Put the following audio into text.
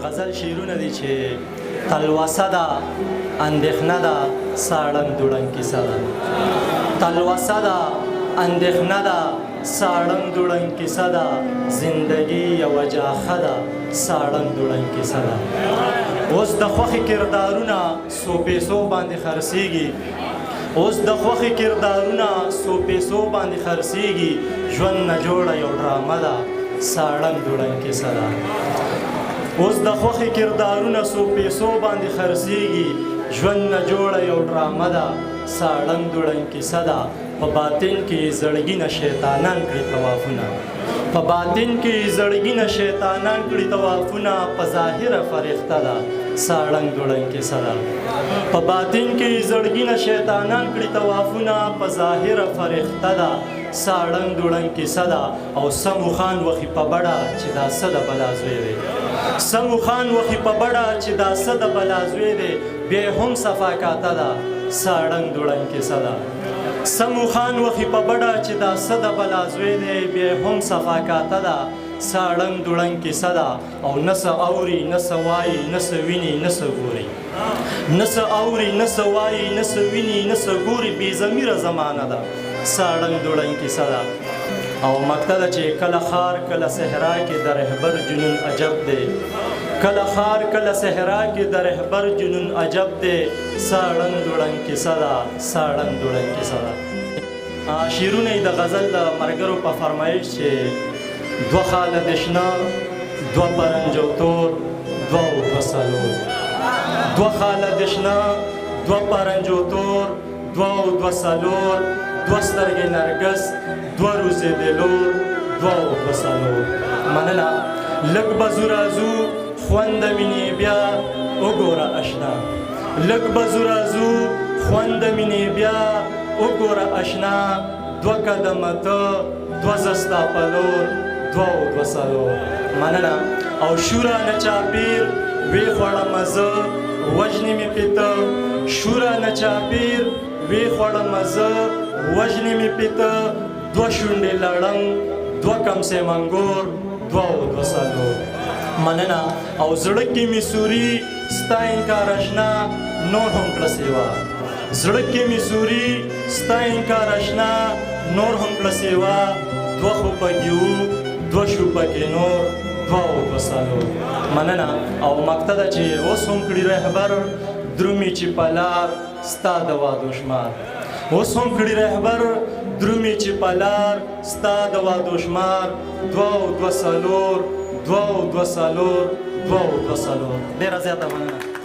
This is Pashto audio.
غزل شعرونه دي چې تلوسه ده اندېښنه ده ساړنګ دوړنګ کیسه ده تلوسه ده اندېښنه ده ساړنګ دوړنګ کیسه ده زندګي یوه جاخه ده ساړنګ دوړنګ کیسه ده اوس د خوښې کردارونه څو پیسو باندې خرڅېږي اوس د خوښې کردارونه څو پیسو باندې خرڅېږي ژوند نه جوړه یو ډرامه ده ساړنګ دوړنګ کیسه ده اوس د خوښې کردارونه څو پیسو باندې خرڅېږي ژوند نه جوړه یو ډرامه ده ساړنګ دوړنګ کیسه ده په باطن کې زړګینه شیطانان کړي طوافونه په باطن کې زړګینه شیطانان کړي طوافونه په ظاهره فرښته ده ساړنګ دوړنګ کیسه ده په باطن کې زړګینه شیطانان کړي طوافونه په ظاهره فرښته ده ساړنګ دوړنګ کیسه ده او سمو خان وخي په بډه چې دا څه د بلا زوی دی سمو خان وخي په بډه چې دا څه د بلا زوی دی بیا هم صفا کاته ده ساړنګ دوړنګ کیسه ده سمو خان وخي په بډه چې دا څه د بلا زوی دی بیا هم صفا کاته ده ساړنګ دوړنګ کیسه ده او نه څه اوري نه څه وایي نه څه ویني نه څه ګوري نه څه اوري نه څه وایي نه څه ویني نه څه ګوري بې ضمیره زمانه ده ساړنګ دوړنګ کیسه ده او مکته ده چې کله ښار کله صحرا کې د رهبر جنون عجب دی کله ښار کله صحرا کې د رهبر جنون عجب دی ساړنګ دوړنګ کیسه ده ساړنګ دوړنګ کیسه ده شعرونه یې د غزل د ملګرو په فرمایش چې دوه خاله د شنه دوه پرنجو تور دوه او دوه څلور دوه خاله د شنه دوه پرنجو تور دوه او دوه څلور دوه سترګې نرګس دوه روزې د لور دوه او دوه څلور مننه لږ به ځو راځو خوند مینې بیا وګوره اشنا لږ به ځو راځو خوند مینې بیا وګوره اشنا دوه قدمه ته دوه زه ستا په لور دوه او دوه څلور مننه او شوره نه چاپیر وی خوړمه زه وژنې مې پیته شوره نه چاپیر وی خوړمه زه وژنې مې پیته دوه شونډې لړنګ دوه کمسې منګور دوه او دوه څلور مننه او زړه کې مې سوري ستا انکار اشنا نور هم کړه سیوا زړه کې مې سوري ستا انکار اشنا نور هم کړه سیوا دوه خو پکې وو دوه شو پکې نور دوه او دوه څلور مننه او مکته ده چې اوس هم کړي رهبر درومي چې په لار ستا د وادو شمار اوس هم کړي رهبر درومي چې په لار ستا د وادو شمار دوه او دوه څلور دوه او دوه څلور دوه او دوه څلور ډېره زیاته مننه